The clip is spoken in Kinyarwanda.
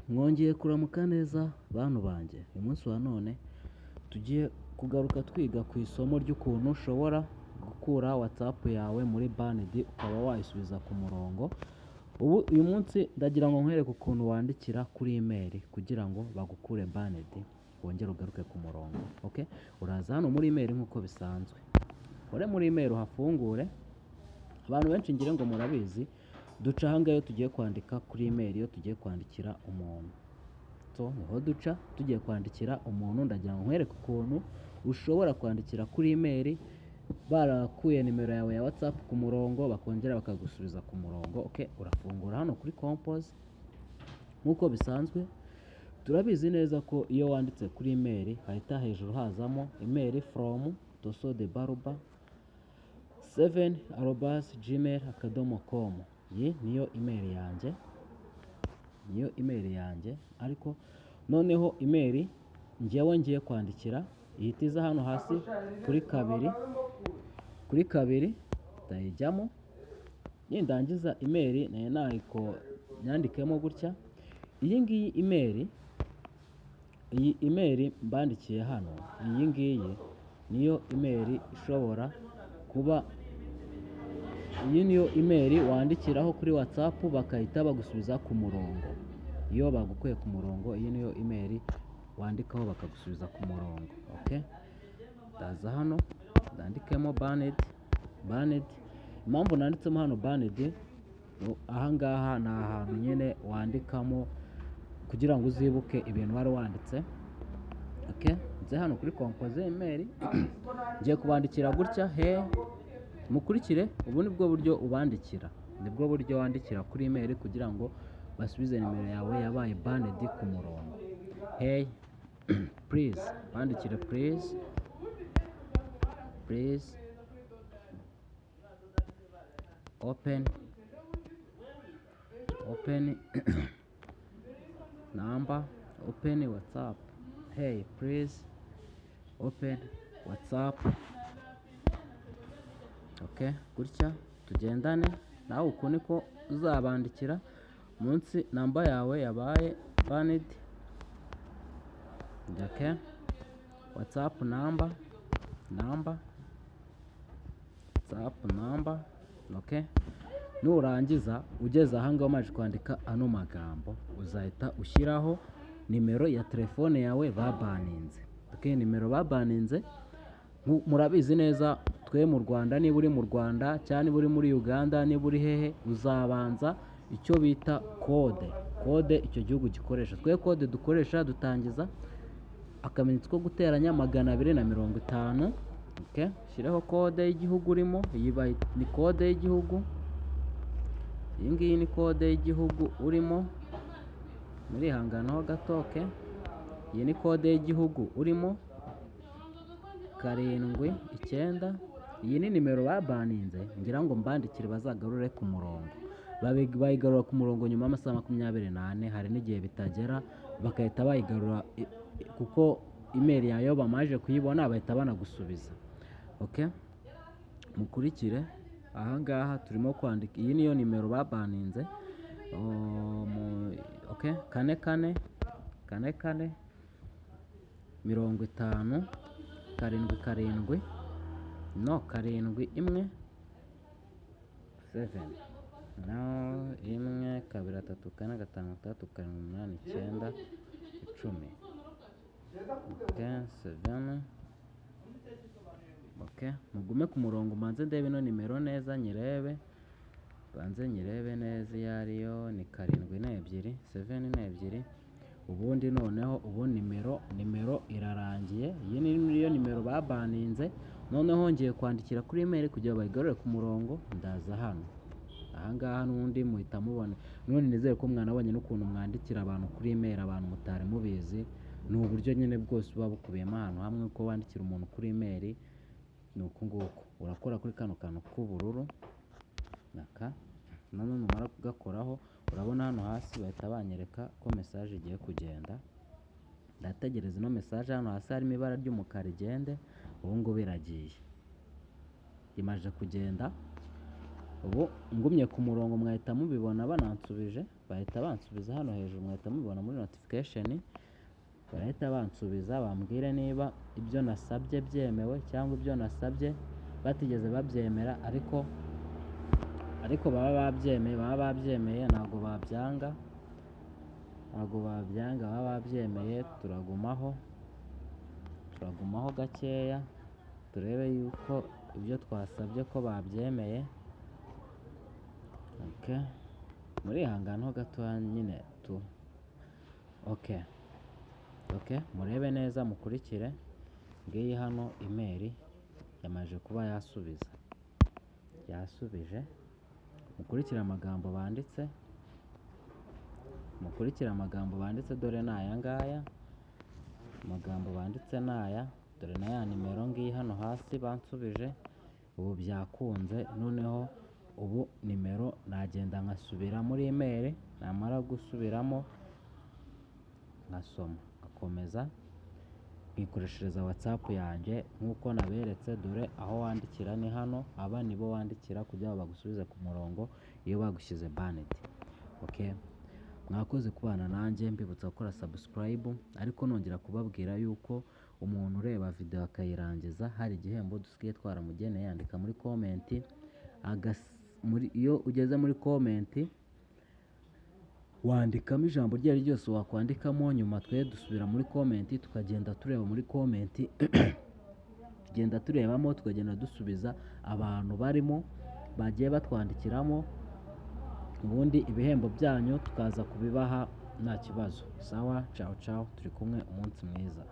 Mwongeye kuramuka neza bantu banjye. Uyu munsi wa none tugiye kugaruka twiga ku isomo ry'ukuntu ushobora gukura WhatsApp yawe muri banned ukaba wayisubiza ku murongo. Uyu munsi ndagira ngo nkwereke ukuntu wandikira kuri email kugira ngo bagukure banned wongere ugaruke ku murongo. Uraza hano muri email nk'uko bisanzwe. Ore muri email uhafungure. Abantu benshi ngire ngo murabizi duca aha ngaha iyo tugiye kwandika kuri email iyo tugiye kwandikira umuntu. Niho duca tugiye kwandikira umuntu. Ndagira ngo nkwereke ukuntu ushobora kwandikira kuri email barakuye nimero yawe ya WhatsApp ku murongo bakongera bakagusubiza ku murongo. Urafungura hano kuri compose nk'uko bisanzwe. Turabizi neza ko iyo wanditse kuri email hahita hejuru hazamo email from Toso The Barber 7@gmail.com. Iyi niyo email yanjye, ariko noneho email njyewe ngiye kwandikira ihita iza hano hasi kuri kabiri ndayijyamo. Nindangiza email nayo nahiko nyandikemo gutya. Iyi email mbandikiye hano, iyi ngiyi niyo email ishobora kuba iyi niyo email wandikiraho kuri WhatsApp bakahita bagusubiza ku murongo. Iyo bagukuye ku murongo, iyi niyo email wandikaho bakagusubiza ku murongo. Ndaza hano ndandikemo banned. Impamvu nanditsemo hano banned, ahangaha ni ahantu nyine wandikamo kugira ngo uzibuke ibintu wari wanditse. Nze hano kuri compose email ngiye kubandikira gutya. Mukurikire, ubu nibwo buryo ubandikira, nibwo buryo wandikira kuri email kugira ngo basubize nimero yawe yabaye banned ku murongo. Please bandikire please open number, open WhatsApp. Please open WhatsApp. Gutya tugendane nawe. Uko niko uzabandikira munsi namba yawe yabaye banned. WhatsApp number. Nurangiza ugeze aha ngaha umaze kwandika ano magambo, uzahita ushyiraho nimero ya telefone yawe babaninze. Nimero babaninze murabizi neza twe mu Rwanda, niba uri mu Rwanda cyangwa niba uri muri Uganda, niba uri hehe, uzabanza icyo bita kode icyo gihugu gikoresha. Twe kode dukoresha dutangiza akamenyetso ko guteranya 250. Shyireho kode y'igihugu urimo. Iyi ni kode y'igihugu. Iyi ngiyi ni kode y'igihugu urimo. Murihanganaho gato. Iyi ni kode y'igihugu urimo 7 Iyi ni nimero babaninze ngira ngo mbandikire bazagarure ku murongo. Bayigarura ku murongo nyuma y'amasaha 24. Hari n'igihe bitagera bakahita bayigarura kuko email yayo bamaje kuyibona bahita banagusubiza. Mukurikire aha ngaha turimo kwandika. Iyi niyo nimero babaninze. 44 50 7 1 2 3 4 5 6 7 10. Mugume ku murongo manze ndebe ino nimero neza nyirebe. Neza iyo ariyo ni 7 ubundi noneho ubu nimero irarangiye. Iyi niyo nimero babaninze. Noneho ngiye kwandikira kuri email kugira bayigarure ku murongo. Ndaza hano ahangaha n'undi muhita mubona. None nizeye ko mwanabonye n'ukuntu mwandikira abantu kuri email, abantu mutari mubizi. Ni uburyo nyine bwose buba bukubiyemo ahantu hamwe ko wandikira umuntu kuri email. Ni uku nguku urakora kuri kano kantu k'ubururu none numara kugakoraho urabona hano hasi bahita banyereka ko message igiye kugenda. Ndategereza ino message. Hano hasi harimo ibara ry'umukara igende. Ubu ngubu iragiye, imaze kugenda. ubu ngumye ku murongo mwahita mubibona banansubije, bahita bansubiza hano hejuru, mwahita mubibona muri notification, barahita bansubiza bambwire niba ibyo nasabye byemewe cyangwa ibyo nasabye batigeze babyemera, ariko baba babyemeye ntabwo babyanga, baba babyemeye. Turagumaho gakeya turebe yuko ibyo twasabye ko babyemeye. Okay, murihanganaho gatoya nyine okay, murebe neza mukurikire. Ngiyi hano email yamaje kuba yasubije. Mukurikire amagambo banditse, dore ni aya ngaya amagambo banditse, naya dore na ya nimero ngiyi hano hasi bansubije. Ubu byakunze, noneho ubu nimero nagenda nkasubira muri email, namara gusubiramo nkasoma, ngakomeza nkikoreshereza WhatsApp yanjye nk'uko naberetse. Dore aho wandikira ni hano, aba nibo wandikira kugira ngo bagusubize ku murongo iyo bagushyize banned. Okay, mwakoze kubana nanjye, mbibutsa gukora subscribe, ariko nongera kubabwira yuko umuntu ureba video akayirangiza hari igihembo dusigaye twaramugeneye. Yandika muri comment, iyo ugeze muri comment wandikamo ijambo ryari ryose wakwandikamo, nyuma twe dusubira muri comment tukagenda tureba muri comment tugenda turebamo, tukagenda dusubiza abantu barimo bagiye batwandikiramo, ubundi ibihembo byanyu tukaza kubibaha nta kibazo. Sawa, ciao turi kumwe, umunsi mwiza.